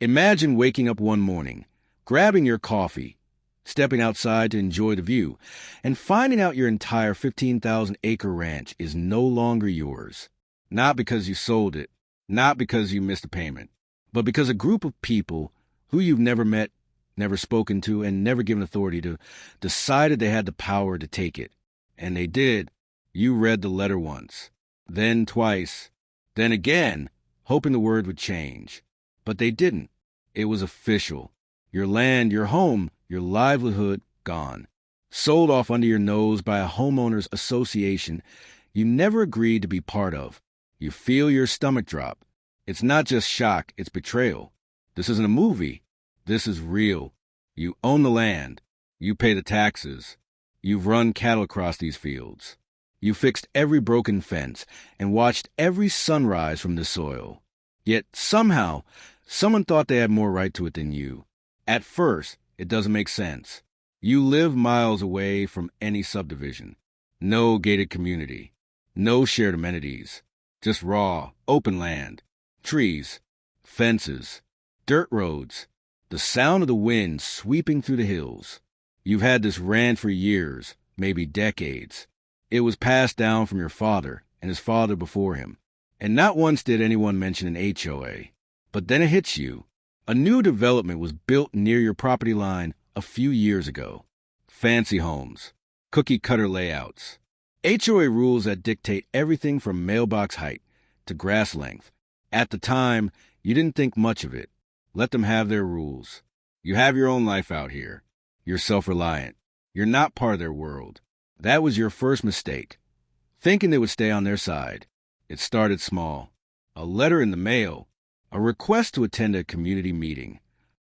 Imagine waking up one morning, grabbing your coffee, stepping outside to enjoy the view, and finding out your entire 15,000-acre ranch is no longer yours. Not because you sold it, not because you missed a payment, but because a group of people who you've never met, never spoken to, and never given authority to decided they had the power to take it. And they did. You read the letter once, then twice, then again, hoping the word would change. But they didn't. It was official. Your land, your home, your livelihood, gone. Sold off under your nose by a homeowners association you never agreed to be part of. You feel your stomach drop. It's not just shock, it's betrayal. This isn't a movie. This is real. You own the land. You pay the taxes. You've run cattle across these fields. You fixed every broken fence and watched every sunrise from this soil. Yet somehow, someone thought they had more right to it than you. At first, it doesn't make sense. You live miles away from any subdivision. No gated community. No shared amenities. Just raw, open land. Trees. Fences. Dirt roads. The sound of the wind sweeping through the hills. You've had this ranch for years, maybe decades. It was passed down from your father and his father before him. And not once did anyone mention an HOA. But then it hits you. A new development was built near your property line a few years ago. Fancy homes. Cookie-cutter layouts. HOA rules that dictate everything from mailbox height to grass length. At the time, you didn't think much of it. Let them have their rules. You have your own life out here. You're self-reliant. You're not part of their world. That was your first mistake. Thinking they would stay on their side. It started small. A letter in the mail. A request to attend a community meeting.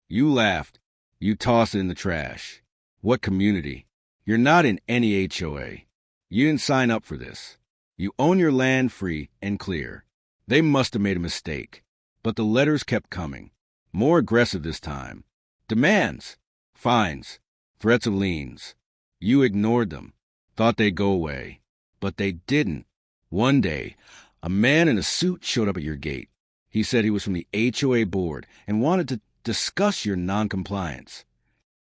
You laughed. You tossed it in the trash. What community? You're not in any HOA. You didn't sign up for this. You own your land free and clear. They must have made a mistake. But the letters kept coming. More aggressive this time. Demands. Fines. Threats of liens. You ignored them. Thought they'd go away. But they didn't. One day, a man in a suit showed up at your gate. He said he was from the HOA board and wanted to discuss your noncompliance.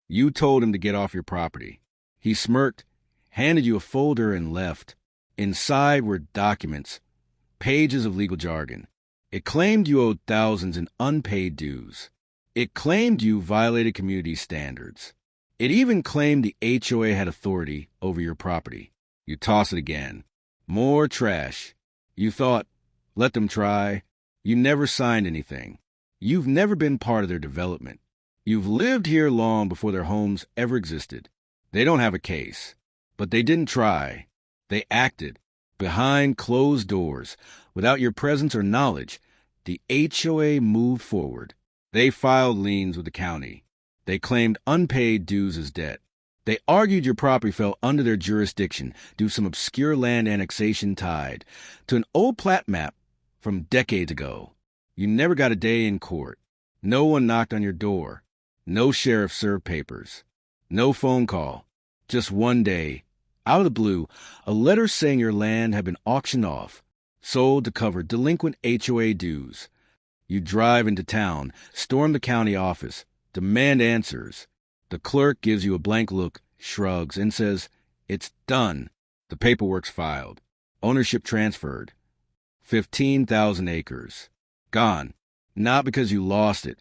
You told him to get off your property. He smirked, handed you a folder, and left. Inside were documents, pages of legal jargon. It claimed you owed thousands in unpaid dues. It claimed you violated community standards. It even claimed the HOA had authority over your property. You toss it again. More trash. You thought, let them try. You never signed anything. You've never been part of their development. You've lived here long before their homes ever existed. They don't have a case. But they didn't try. They acted. Behind closed doors, without your presence or knowledge, the HOA moved forward. They filed liens with the county. They claimed unpaid dues as debt. They argued your property fell under their jurisdiction due to some obscure land annexation tied to an old plat map from decades ago. You never got a day in court. No one knocked on your door. No sheriff served papers. No phone call. Just one day, out of the blue, a letter saying your land had been auctioned off, sold to cover delinquent HOA dues. You drive into town, storm the county office, demand answers. The clerk gives you a blank look, shrugs, and says, "It's done." The paperwork's filed. Ownership transferred. 15,000 acres. Gone. Not because you lost it,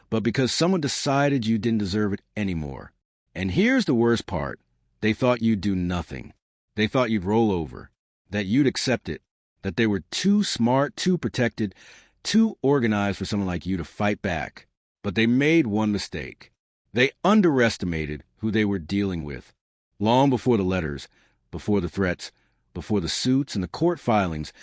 but because someone decided you didn't deserve it anymore. And here's the worst part. They thought you'd do nothing. They thought you'd roll over, that you'd accept it, that they were too smart, too protected, too organized for someone like you to fight back. But they made one mistake. They underestimated who they were dealing with. Long before the letters, before the threats, before the suits and the court filings,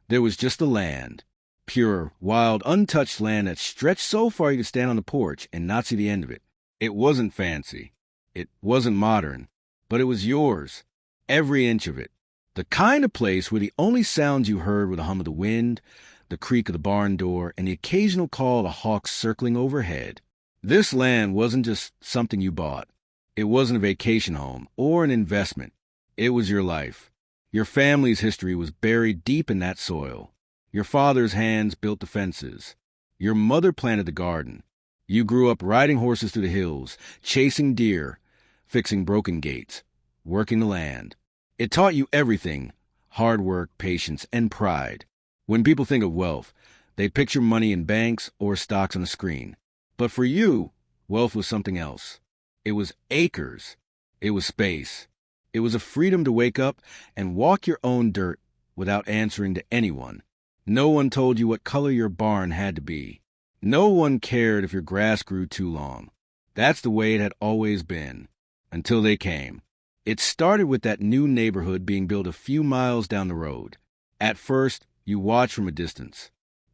there was just the land. Pure, wild, untouched land that stretched so far you could stand on the porch and not see the end of it. It wasn't fancy. It wasn't modern. But it was yours. Every inch of it. The kind of place where the only sounds you heard were the hum of the wind, the creak of the barn door, and the occasional call of the hawks circling overhead. This land wasn't just something you bought. It wasn't a vacation home or an investment. It was your life. Your family's history was buried deep in that soil. Your father's hands built the fences. Your mother planted the garden. You grew up riding horses through the hills, chasing deer, fixing broken gates, working the land. It taught you everything: hard work, patience, and pride. When people think of wealth, they picture money in banks or stocks on a screen. But for you, wealth was something else. It was acres. It was space. It was a freedom to wake up and walk your own dirt without answering to anyone. No one told you what color your barn had to be. No one cared if your grass grew too long. That's the way it had always been, until they came. It started with that new neighborhood being built a few miles down the road. At first, you watched from a distance.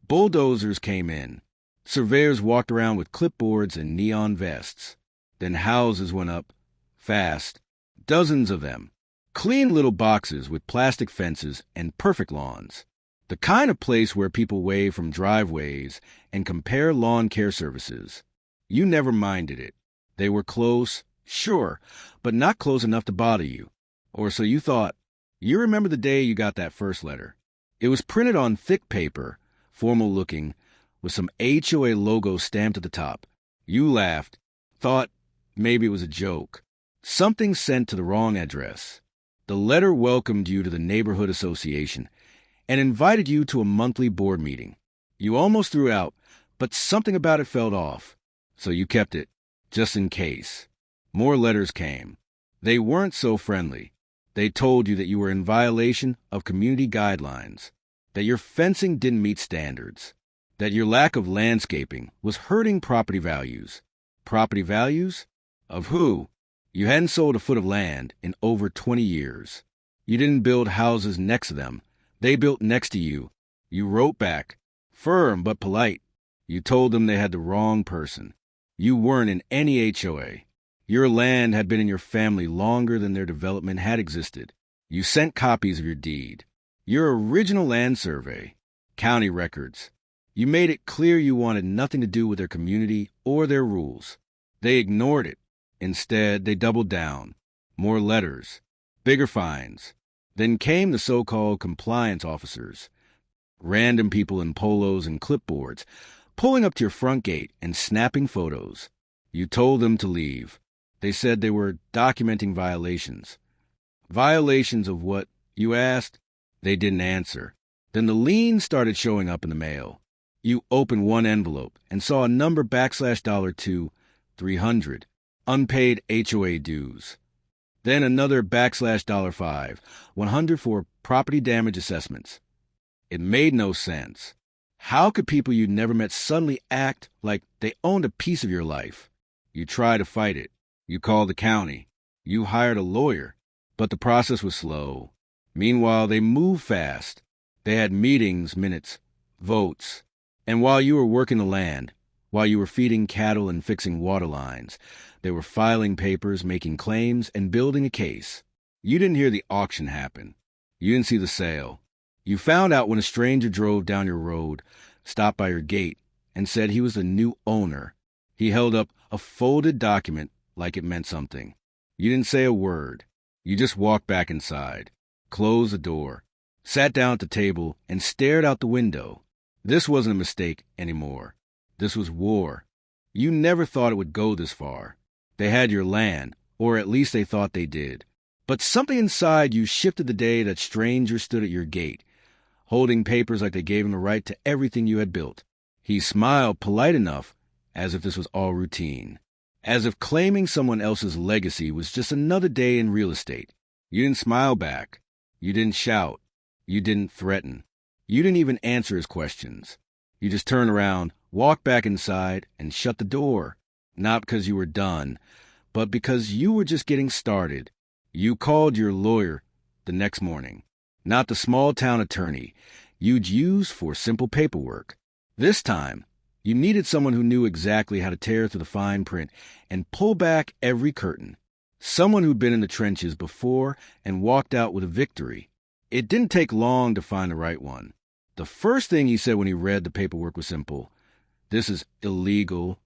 Bulldozers came in. Surveyors walked around with clipboards and neon vests. Then houses went up, fast, dozens of them. Clean little boxes with plastic fences and perfect lawns. The kind of place where people wave from driveways and compare lawn care services. You never minded it. They were close, sure, but not close enough to bother you. Or so you thought. You remember the day you got that first letter. It was printed on thick paper, formal-looking, with some HOA logo stamped at the top. You laughed, thought maybe it was a joke. Something sent to the wrong address. The letter welcomed you to the neighborhood association and invited you to a monthly board meeting. You almost threw out, but something about it felt off, so you kept it, just in case. More letters came. They weren't so friendly. They told you that you were in violation of community guidelines, that your fencing didn't meet standards, that your lack of landscaping was hurting property values. Property values? Of who? You hadn't sold a foot of land in over 20 years. You didn't build houses next to them. They built next to you. You wrote back, firm but polite. You told them they had the wrong person. You weren't in any HOA. Your land had been in your family longer than their development had existed. You sent copies of your deed, your original land survey, county records. You made it clear you wanted nothing to do with their community or their rules. They ignored it. Instead, they doubled down. More letters, bigger fines. Then came the so-called compliance officers, random people in polos and clipboards, pulling up to your front gate and snapping photos. You told them to leave. They said they were documenting violations. Violations of what, you asked? They didn't answer. Then the liens started showing up in the mail. You opened one envelope and saw a number $2, 300, unpaid HOA dues. Then another $5, 100 for property damage assessments. It made no sense. How could people you'd never met suddenly act like they owned a piece of your life? You tried to fight it. You called the county. You hired a lawyer. But the process was slow. Meanwhile, they moved fast. They had meetings, minutes, votes. And while you were working the land, while you were feeding cattle and fixing water lines, they were filing papers, making claims, and building a case. You didn't hear the auction happen. You didn't see the sale. You found out when a stranger drove down your road, stopped by your gate, and said he was the new owner. He held up a folded document like it meant something. You didn't say a word. You just walked back inside, closed the door, sat down at the table, and stared out the window. This wasn't a mistake anymore. This was war. You never thought it would go this far. They had your land, or at least they thought they did. But something inside you shifted the day that strangers stood at your gate, holding papers like they gave him the right to everything you had built. He smiled, polite enough, as if this was all routine. As if claiming someone else's legacy was just another day in real estate. You didn't smile back. You didn't shout. You didn't threaten. You didn't even answer his questions. You just turned around, walked back inside, and shut the door. Not because you were done, but because you were just getting started. You called your lawyer the next morning. Not the small-town attorney you'd use for simple paperwork. This time, you needed someone who knew exactly how to tear through the fine print and pull back every curtain. Someone who'd been in the trenches before and walked out with a victory. It didn't take long to find the right one. The first thing he said when he read the paperwork was simple. This is illegal.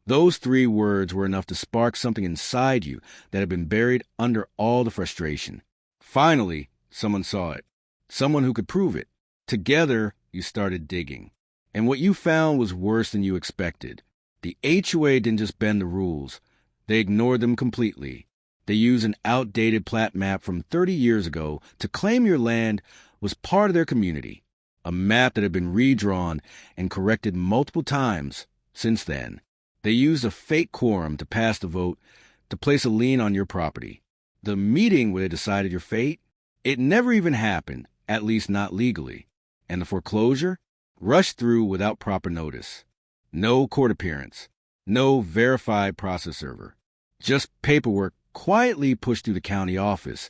Those 3 words were enough to spark something inside you that had been buried under all the frustration. Finally, someone saw it. Someone who could prove it. Together, you started digging. And what you found was worse than you expected. The HOA didn't just bend the rules. They ignored them completely. They used an outdated plat map from 30 years ago to claim your land was part of their community, a map that had been redrawn and corrected multiple times since then. They used a fake quorum to pass the vote to place a lien on your property. The meeting where they decided your fate, it never even happened, at least not legally. And the foreclosure rushed through without proper notice. No court appearance, no verified process server, just paperwork quietly pushed through the county office,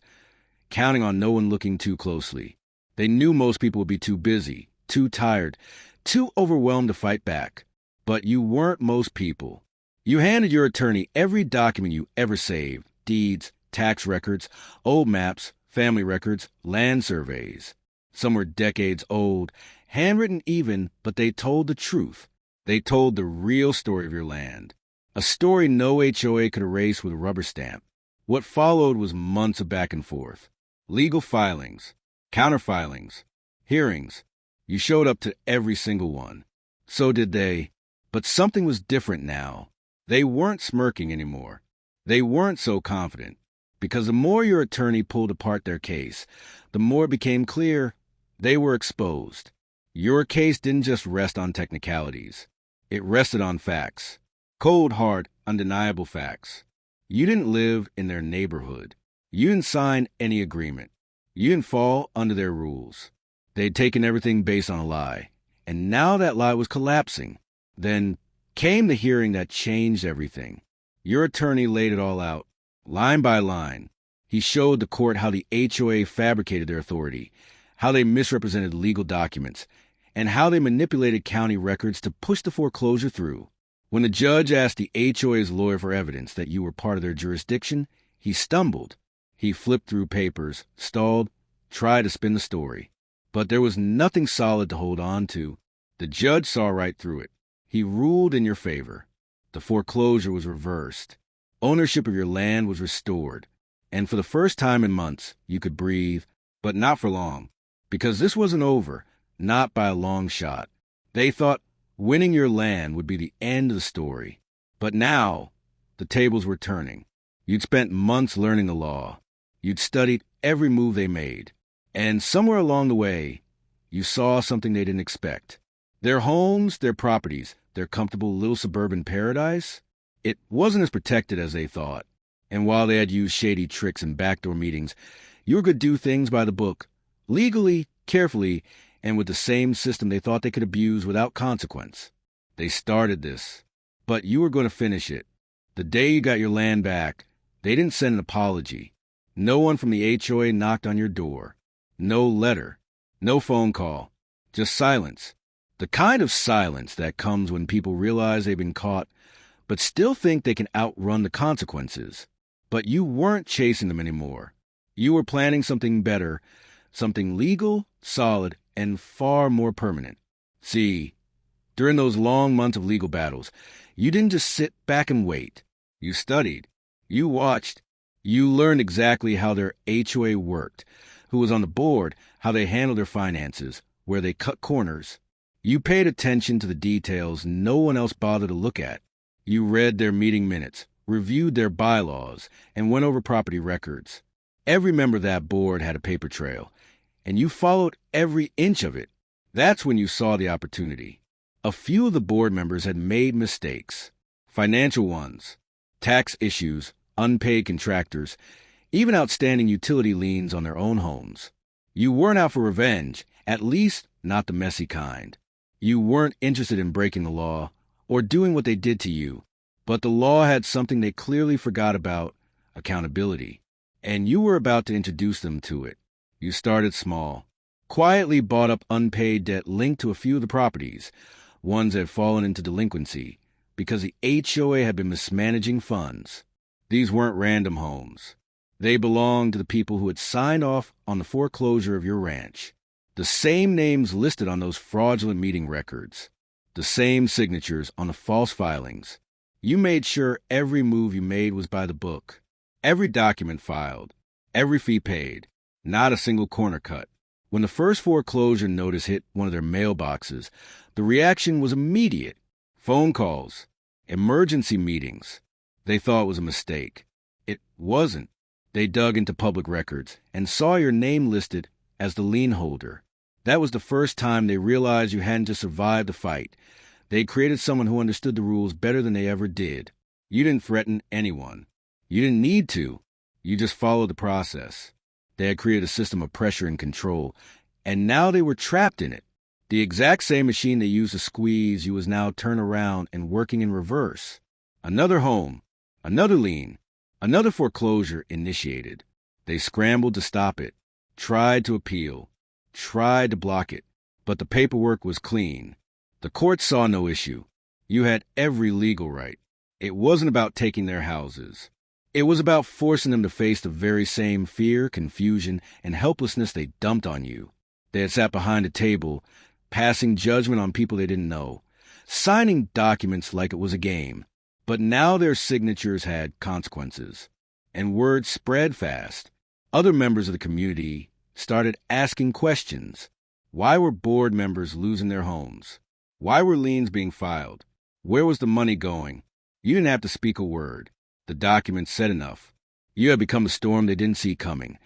counting on no one looking too closely. They knew most people would be too busy, too tired, too overwhelmed to fight back. But you weren't most people. You handed your attorney every document you ever saved, deeds, tax records, old maps, family records, land surveys. Some were decades old, handwritten even, but they told the truth. They told the real story of your land. A story no HOA could erase with a rubber stamp. What followed was months of back and forth. Legal filings, counterfilings, hearings. You showed up to every single one. So did they. But something was different now. They weren't smirking anymore. They weren't so confident. Because the more your attorney pulled apart their case, the more it became clear they were exposed. Your case didn't just rest on technicalities. It rested on facts. Cold, hard, undeniable facts. You didn't live in their neighborhood. You didn't sign any agreement. You didn't fall under their rules. They'd taken everything based on a lie. And now that lie was collapsing. Then came the hearing that changed everything. Your attorney laid it all out, line by line. He showed the court how the HOA fabricated their authority, how they misrepresented legal documents, and how they manipulated county records to push the foreclosure through. When the judge asked the HOA's lawyer for evidence that you were part of their jurisdiction, he stumbled. He flipped through papers, stalled, tried to spin the story. But there was nothing solid to hold on to. The judge saw right through it. He ruled in your favor. The foreclosure was reversed. Ownership of your land was restored. And for the first time in months, you could breathe, but not for long. Because this wasn't over, not by a long shot. They thought winning your land would be the end of the story. But now, the tables were turning. You'd spent months learning the law. You'd studied every move they made. And somewhere along the way, you saw something they didn't expect. Their homes, their properties, their comfortable little suburban paradise, it wasn't as protected as they thought. And while they had used shady tricks and backdoor meetings, you could do things by the book, legally, carefully, and with the same system they thought they could abuse without consequence. They started this, but you were going to finish it. The day you got your land back, they didn't send an apology. No one from the HOA knocked on your door. No letter. No phone call. Just silence. The kind of silence that comes when people realize they've been caught, but still think they can outrun the consequences. But you weren't chasing them anymore. You were planning something better, something legal, solid, and far more permanent. See, during those long months of legal battles, you didn't just sit back and wait. You studied. You watched. You learned exactly how their HOA worked, who was on the board, how they handled their finances, where they cut corners. You paid attention to the details no one else bothered to look at. You read their meeting minutes, reviewed their bylaws, and went over property records. Every member of that board had a paper trail, and you followed every inch of it. That's when you saw the opportunity. A few of the board members had made mistakes. Financial ones, tax issues, unpaid contractors, even outstanding utility liens on their own homes. You weren't out for revenge, at least not the messy kind. You weren't interested in breaking the law or doing what they did to you, but the law had something they clearly forgot about: accountability. And you were about to introduce them to it. You started small, quietly bought up unpaid debt linked to a few of the properties, ones that had fallen into delinquency, because the HOA had been mismanaging funds. These weren't random homes. They belonged to the people who had signed off on the foreclosure of your ranch. The same names listed on those fraudulent meeting records. The same signatures on the false filings. You made sure every move you made was by the book. Every document filed. Every fee paid. Not a single corner cut. When the first foreclosure notice hit one of their mailboxes, the reaction was immediate. Phone calls. Emergency meetings. They thought it was a mistake. It wasn't. They dug into public records and saw your name listed as the lien holder. That was the first time they realized you hadn't just survived the fight. They created someone who understood the rules better than they ever did. You didn't threaten anyone. You didn't need to. You just followed the process. They had created a system of pressure and control, and now they were trapped in it. The exact same machine they used to squeeze you was now turned around and working in reverse. Another home, another lien, another foreclosure initiated. They scrambled to stop it, tried to appeal, tried to block it, but the paperwork was clean. The courts saw no issue. You had every legal right. It wasn't about taking their houses. It was about forcing them to face the very same fear, confusion, and helplessness they dumped on you. They had sat behind a table, passing judgment on people they didn't know, signing documents like it was a game. But now their signatures had consequences, and word spread fast. Other members of the community started asking questions. Why were board members losing their homes? Why were liens being filed? Where was the money going? You didn't have to speak a word. The documents said enough. You had become a storm they didn't see coming,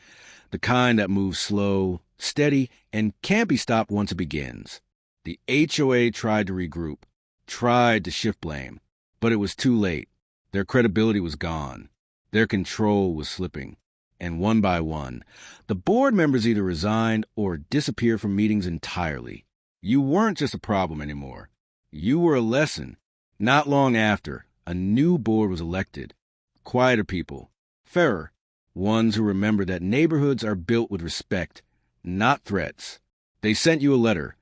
the kind that moves slow, steady, and can't be stopped once it begins. The HOA tried to regroup, tried to shift blame, but it was too late. Their credibility was gone. Their control was slipping. And one by one, the board members either resigned or disappeared from meetings entirely. You weren't just a problem anymore. You were a lesson. Not long after, a new board was elected. Quieter people, fairer, ones who remember that neighborhoods are built with respect, not threats. They sent you a letter,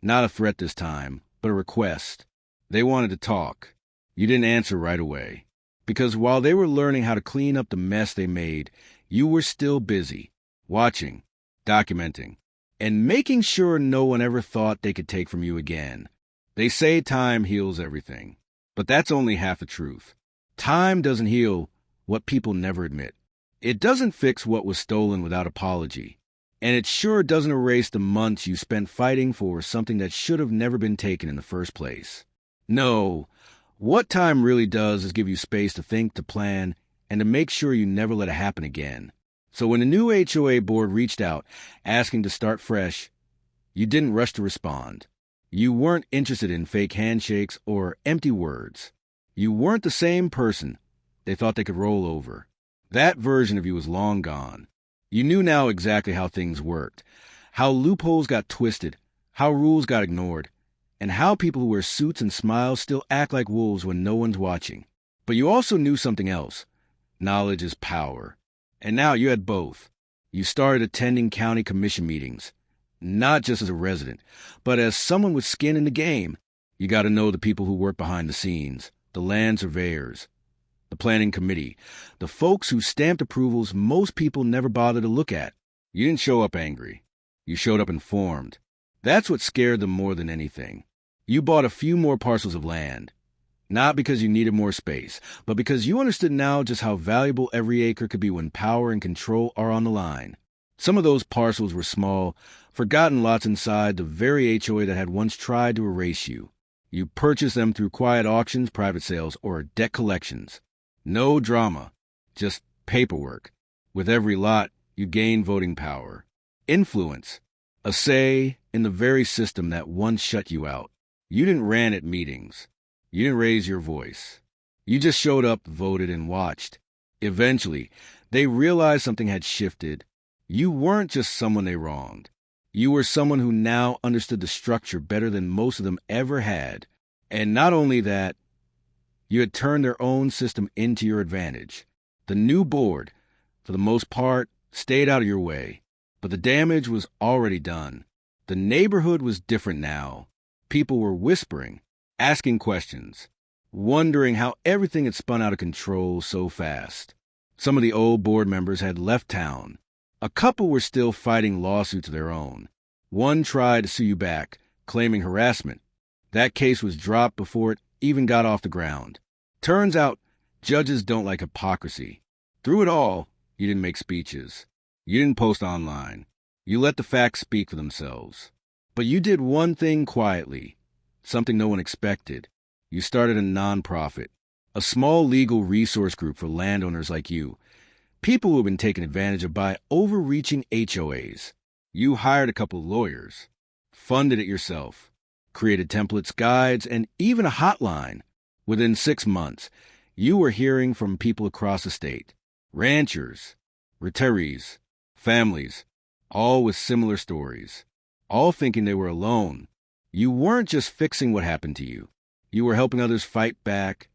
not a threat this time, but a request. They wanted to talk. You didn't answer right away, because while they were learning how to clean up the mess they made, you were still busy, watching, documenting, and making sure no one ever thought they could take from you again. They say time heals everything, but that's only half the truth. Time doesn't heal what people never admit. It doesn't fix what was stolen without apology. And it sure doesn't erase the months you spent fighting for something that should have never been taken in the first place. No, what time really does is give you space to think, to plan, and to make sure you never let it happen again. So when the new HOA board reached out, asking to start fresh, you didn't rush to respond. You weren't interested in fake handshakes or empty words. You weren't the same person they thought they could roll over. That version of you was long gone. You knew now exactly how things worked, how loopholes got twisted, how rules got ignored, and how people who wear suits and smiles still act like wolves when no one's watching. But you also knew something else. Knowledge is power. And now you had both. You started attending county commission meetings, not just as a resident, but as someone with skin in the game. You got to know the people who work behind the scenes, the land surveyors, the planning committee, the folks who stamped approvals most people never bother to look at. You didn't show up angry. You showed up informed. That's what scared them more than anything. You bought a few more parcels of land, not because you needed more space, but because you understood now just how valuable every acre could be when power and control are on the line. Some of those parcels were small, forgotten lots inside the very HOA that had once tried to erase you. You purchased them through quiet auctions, private sales, or debt collections. No drama, just paperwork. With every lot, you gained voting power, influence, a say in the very system that once shut you out. You didn't rant at meetings. You didn't raise your voice. You just showed up, voted, and watched. Eventually, they realized something had shifted. You weren't just someone they wronged. You were someone who now understood the structure better than most of them ever had. And not only that, you had turned their own system into your advantage. The new board, for the most part, stayed out of your way. But the damage was already done. The neighborhood was different now. People were whispering, asking questions, wondering how everything had spun out of control so fast. Some of the old board members had left town. A couple were still fighting lawsuits of their own. One tried to sue you back, claiming harassment. That case was dropped before it even got off the ground. Turns out, judges don't like hypocrisy. Through it all, you didn't make speeches. You didn't post online. You let the facts speak for themselves. But you did one thing quietly, something no one expected. You started a nonprofit, a small legal resource group for landowners like you, people who have been taken advantage of by overreaching HOAs. You hired a couple of lawyers, funded it yourself, created templates, guides, and even a hotline. Within 6 months, you were hearing from people across the state, ranchers, retirees, families, all with similar stories, all thinking they were alone. You weren't just fixing what happened to you. You were helping others fight back,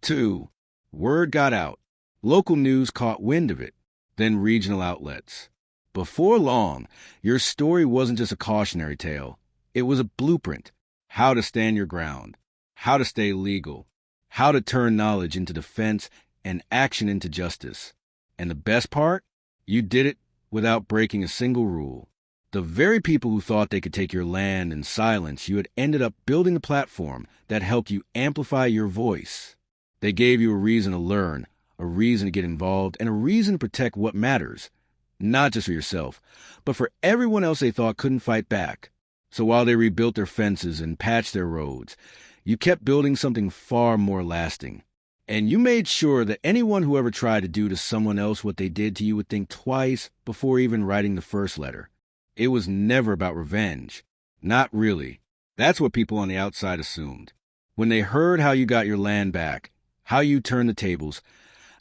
too. Word got out. Local news caught wind of it, then regional outlets. Before long, your story wasn't just a cautionary tale. It was a blueprint. How to stand your ground, how to stay legal, how to turn knowledge into defense and action into justice. And the best part? You did it without breaking a single rule. The very people who thought they could take your land in silence, you had ended up building a platform that helped you amplify your voice. They gave you a reason to learn, a reason to get involved, and a reason to protect what matters. Not just for yourself, but for everyone else they thought couldn't fight back. So while they rebuilt their fences and patched their roads, you kept building something far more lasting. And you made sure that anyone who ever tried to do to someone else what they did to you would think twice before even writing the first letter. It was never about revenge. Not really. That's what people on the outside assumed. When they heard how you got your land back, how you turned the tables,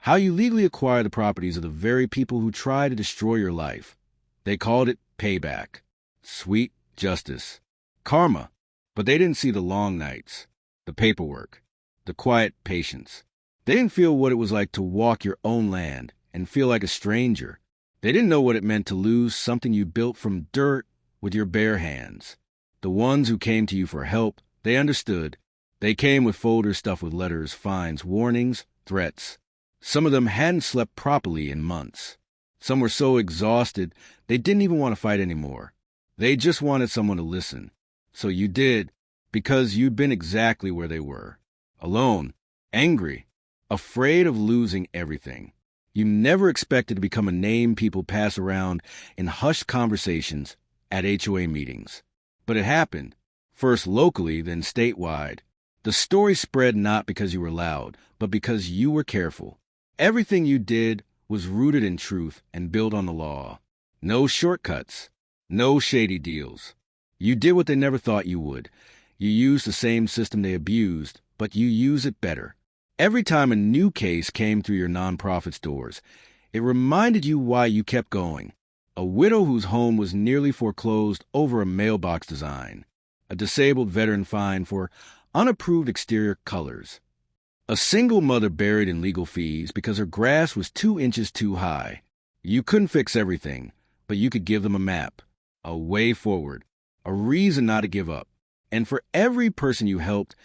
how you legally acquired the properties of the very people who tried to destroy your life, they called it payback. Sweet justice. Karma. But they didn't see the long nights, the paperwork, the quiet patience. They didn't feel what it was like to walk your own land and feel like a stranger. They didn't know what it meant to lose something you built from dirt with your bare hands. The ones who came to you for help, they understood. They came with folders stuffed with letters, fines, warnings, threats. Some of them hadn't slept properly in months. Some were so exhausted they didn't even want to fight anymore. They just wanted someone to listen. So you did, because you'd been exactly where they were. Alone, angry, afraid of losing everything. You never expected to become a name people pass around in hushed conversations at HOA meetings. But it happened, first locally, then statewide. The story spread not because you were loud, but because you were careful. Everything you did was rooted in truth and built on the law. No shortcuts, no shady deals. You did what they never thought you would. You used the same system they abused, but you use it better. Every time a new case came through your nonprofit's doors, it reminded you why you kept going. A widow whose home was nearly foreclosed over a mailbox design. A disabled veteran fined for unapproved exterior colors. A single mother buried in legal fees because her grass was 2 inches too high. You couldn't fix everything, but you could give them a map, a way forward, a reason not to give up. And for every person you helped,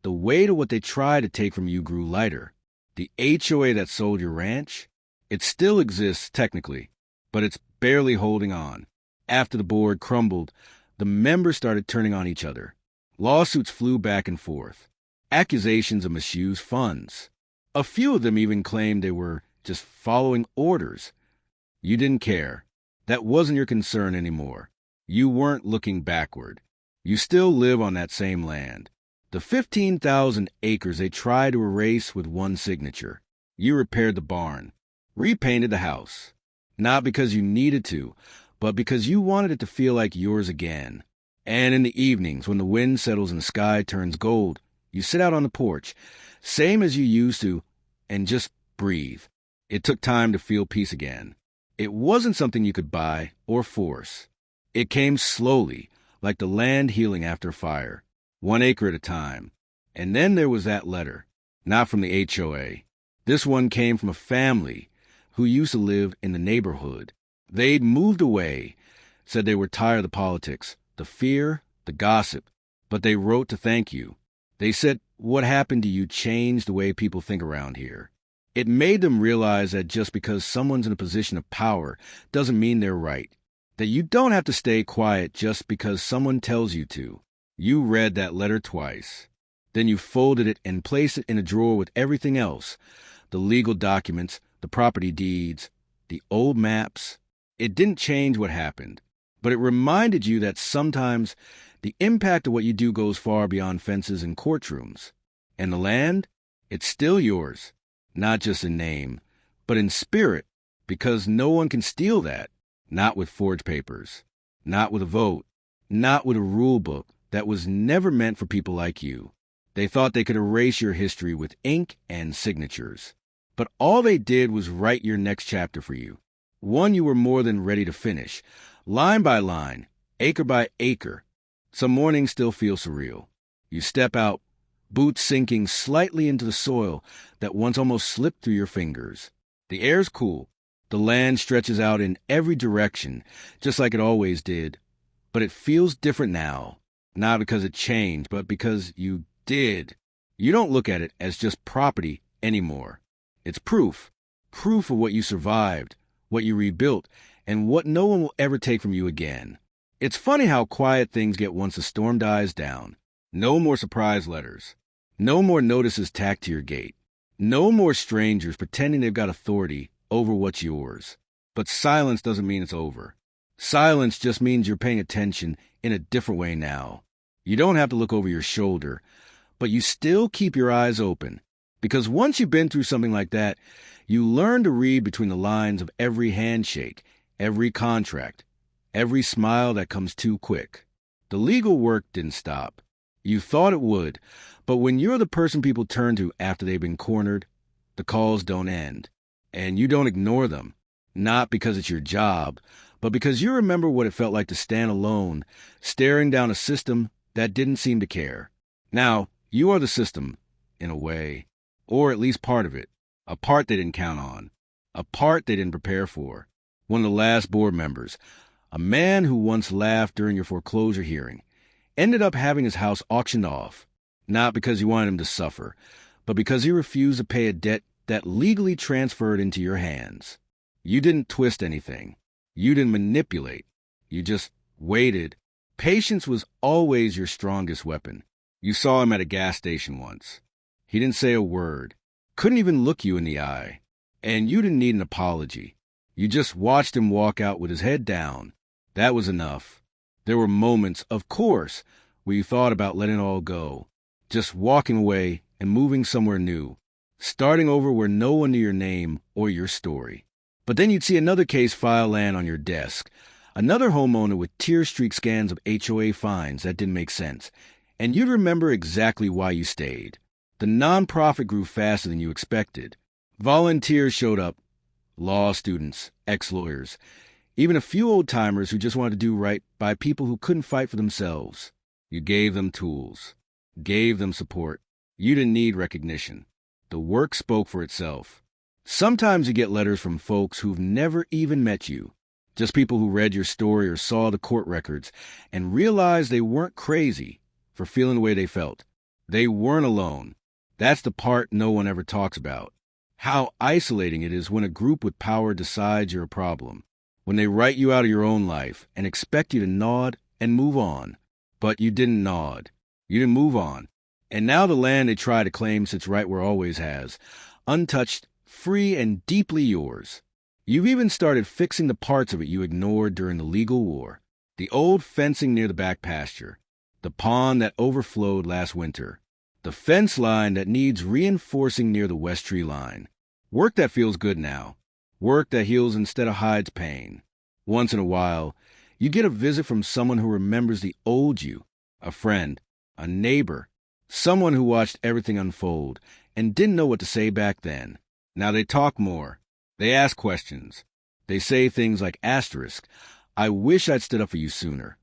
the weight of what they tried to take from you grew lighter. The HOA that sold your ranch, it still exists technically, but it's barely holding on. After the board crumbled, the members started turning on each other. Lawsuits flew back and forth. Accusations of misused funds. A few of them even claimed they were just following orders. You didn't care. That wasn't your concern anymore. You weren't looking backward. You still live on that same land. The 15,000 acres they tried to erase with one signature. You repaired the barn, repainted the house. Not because you needed to, but because you wanted it to feel like yours again. And in the evenings, when the wind settles and the sky turns gold, you sit out on the porch, same as you used to, and just breathe. It took time to feel peace again. It wasn't something you could buy or force. It came slowly, like the land healing after fire, 1 acre at a time. And then there was that letter, not from the HOA. This one came from a family who used to live in the neighborhood. They'd moved away, said they were tired of the politics, the fear, the gossip, but they wrote to thank you. They said what happened to you changed the way people think around here. It made them realize that just because someone's in a position of power doesn't mean they're right. That you don't have to stay quiet just because someone tells you to. You read that letter twice. Then you folded it and placed it in a drawer with everything else. The legal documents, the property deeds, the old maps. It didn't change what happened, but it reminded you that sometimes the impact of what you do goes far beyond fences and courtrooms. And the land? It's still yours. Not just in name, but in spirit, because no one can steal that. Not with forged papers. Not with a vote. Not with a rule book that was never meant for people like you. They thought they could erase your history with ink and signatures. But all they did was write your next chapter for you. One you were more than ready to finish. Line by line, acre by acre. Some mornings still feel surreal. You step out, boots sinking slightly into the soil that once almost slipped through your fingers. The air's cool. The land stretches out in every direction, just like it always did. But it feels different now. Not because it changed, but because you did. You don't look at it as just property anymore. It's proof. Proof of what you survived, what you rebuilt, and what no one will ever take from you again. It's funny how quiet things get once the storm dies down. No more surprise letters. No more notices tacked to your gate. No more strangers pretending they've got authority over what's yours. But silence doesn't mean it's over. Silence just means you're paying attention in a different way now. You don't have to look over your shoulder, but you still keep your eyes open. Because once you've been through something like that, you learn to read between the lines of every handshake, every contract, every smile that comes too quick. The legal work didn't stop. You thought it would, but when you're the person people turn to after they've been cornered, the calls don't end. And you don't ignore them, not because it's your job, but because you remember what it felt like to stand alone, staring down a system that didn't seem to care. Now, you are the system, in a way, or at least part of it, a part they didn't count on, a part they didn't prepare for. One of the last board members, a man who once laughed during your foreclosure hearing, ended up having his house auctioned off, not because you wanted him to suffer, but because he refused to pay a debt that legally transferred into your hands. You didn't twist anything. You didn't manipulate. You just waited. Patience was always your strongest weapon. You saw him at a gas station once. He didn't say a word, couldn't even look you in the eye, and you didn't need an apology. You just watched him walk out with his head down. That was enough. There were moments, of course, where you thought about letting it all go, just walking away and moving somewhere new, starting over where no one knew your name or your story. But then you'd see another case file land on your desk, another homeowner with tear-streaked scans of HOA fines that didn't make sense, and you'd remember exactly why you stayed. The nonprofit grew faster than you expected. Volunteers showed up, law students, ex-lawyers, even a few old-timers who just wanted to do right by people who couldn't fight for themselves. You gave them tools, gave them support. You didn't need recognition. The work spoke for itself. Sometimes you get letters from folks who've never even met you, just people who read your story or saw the court records and realized they weren't crazy for feeling the way they felt. They weren't alone. That's the part no one ever talks about. How isolating it is when a group with power decides you're a problem, when they write you out of your own life and expect you to nod and move on. But you didn't nod. You didn't move on. And now the land they try to claim sits right where it always has, untouched, free and deeply yours. You've even started fixing the parts of it you ignored during the legal war. The old fencing near the back pasture, the pond that overflowed last winter, the fence line that needs reinforcing near the west tree line. Work that feels good now. Work that heals instead of hides pain. Once in a while, you get a visit from someone who remembers the old you, a friend, a neighbor, someone who watched everything unfold and didn't know what to say back then. Now they talk more. They ask questions. They say things like asterisk, I wish I'd stood up for you sooner.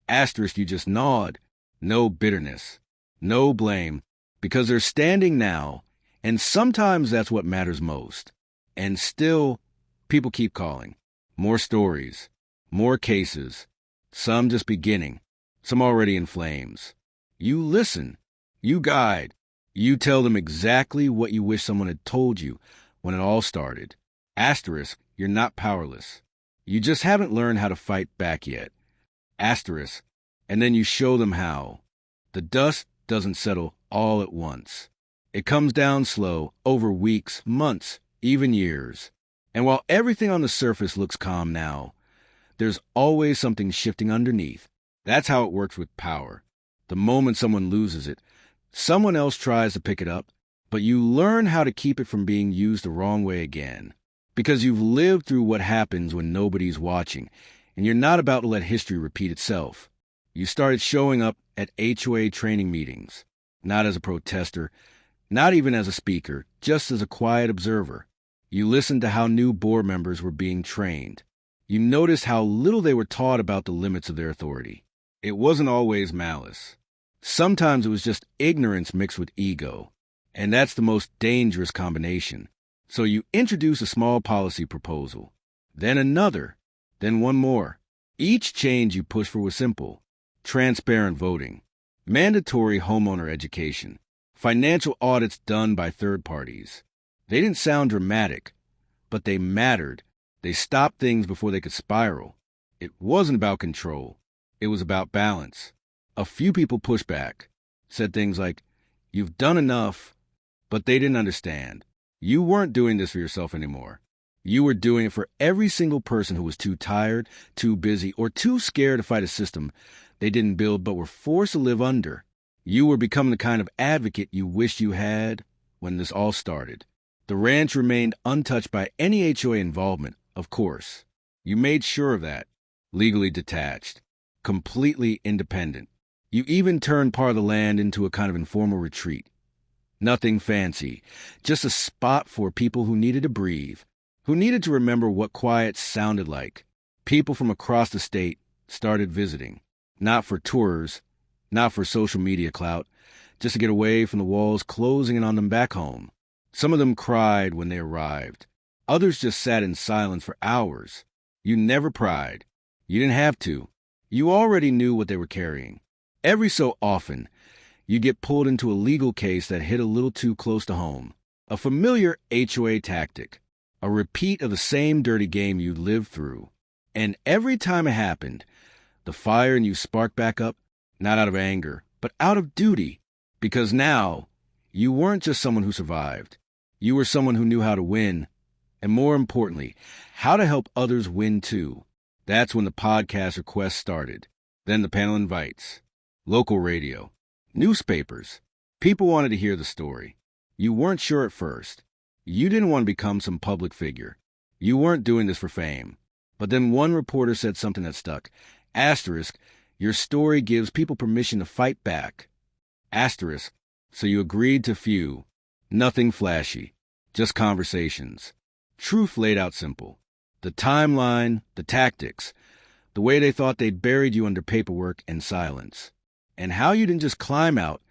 Asterisk, you just nod. No bitterness. No blame. Because they're standing now, and sometimes that's what matters most. And still, people keep calling. More stories. More cases. Some just beginning. Some already in flames. You listen. You guide. You tell them exactly what you wish someone had told you when it all started. Asterisk, you're not powerless. You just haven't learned how to fight back yet. Asterisk, and then you show them how. The dust doesn't settle all at once. It comes down slow, over weeks, months, even years. And while everything on the surface looks calm now, there's always something shifting underneath. That's how it works with power. The moment someone loses it, Someone else tries to pick it up, but you learn how to keep it from being used the wrong way again. Because you've lived through what happens when nobody's watching, and you're not about to let history repeat itself. You started showing up at HOA training meetings, not as a protester, not even as a speaker, just as a quiet observer. You listened to how new board members were being trained. You noticed how little they were taught about the limits of their authority. It wasn't always malice. Sometimes it was just ignorance mixed with ego, and that's the most dangerous combination. So you introduce a small policy proposal, then another, then one more. Each change you pushed for was simple: transparent voting, mandatory homeowner education, financial audits done by third parties. They didn't sound dramatic, but they mattered. They stopped things before they could spiral. It wasn't about control. It was about balance. A few people pushed back, said things like, "You've done enough," but they didn't understand. You weren't doing this for yourself anymore. You were doing it for every single person who was too tired, too busy, or too scared to fight a system they didn't build but were forced to live under. You were becoming the kind of advocate you wished you had when this all started. The ranch remained untouched by any HOA involvement, of course. You made sure of that. Legally detached. Completely independent. You even turned part of the land into a kind of informal retreat. Nothing fancy, just a spot for people who needed to breathe, who needed to remember what quiet sounded like. People from across the state started visiting, not for tours, not for social media clout, just to get away from the walls closing in on them back home. Some of them cried when they arrived. Others just sat in silence for hours. You never pried. You didn't have to. You already knew what they were carrying. Every so often, you get pulled into a legal case that hit a little too close to home. A familiar HOA tactic. A repeat of the same dirty game you lived through. And every time it happened, the fire in you sparked back up, not out of anger, but out of duty. Because now, you weren't just someone who survived. You were someone who knew how to win. And more importantly, how to help others win too. That's when the podcast request started. Then the panel invites. Local radio. Newspapers. People wanted to hear the story. You weren't sure at first. You didn't want to become some public figure. You weren't doing this for fame. But then one reporter said something that stuck. Asterisk, your story gives people permission to fight back. Asterisk, so you agreed to few. Nothing flashy. Just conversations. Truth laid out simple. The timeline, the tactics. The way they thought they'd buried you under paperwork and silence. And how you didn't just climb out,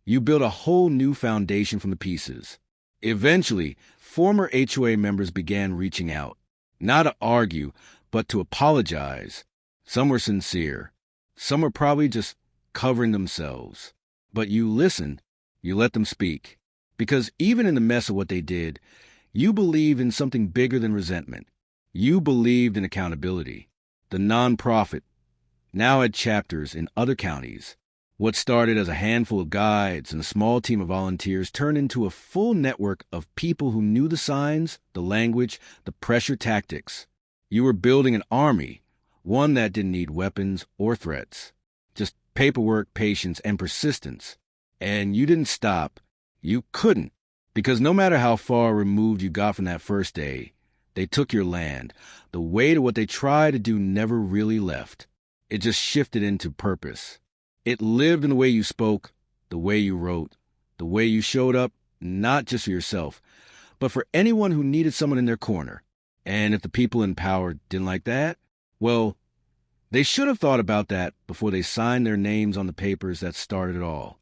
you built a whole new foundation from the pieces. Eventually, former HOA members began reaching out, not to argue, but to apologize. Some were sincere. Some were probably just covering themselves. But you listened, you let them speak. Because even in the mess of what they did, you believed in something bigger than resentment. You believed in accountability. The nonprofit now had chapters in other counties. What started as a handful of guides and a small team of volunteers turned into a full network of people who knew the signs, the language, the pressure tactics. You were building an army, one that didn't need weapons or threats, just paperwork, patience, and persistence. And you didn't stop. You couldn't, because no matter how far removed you got from that first day, they took your land. The weight of what they tried to do never really left. It just shifted into purpose. It lived in the way you spoke, the way you wrote, the way you showed up, not just for yourself, but for anyone who needed someone in their corner. And if the people in power didn't like that, well, they should have thought about that before they signed their names on the papers that started it all.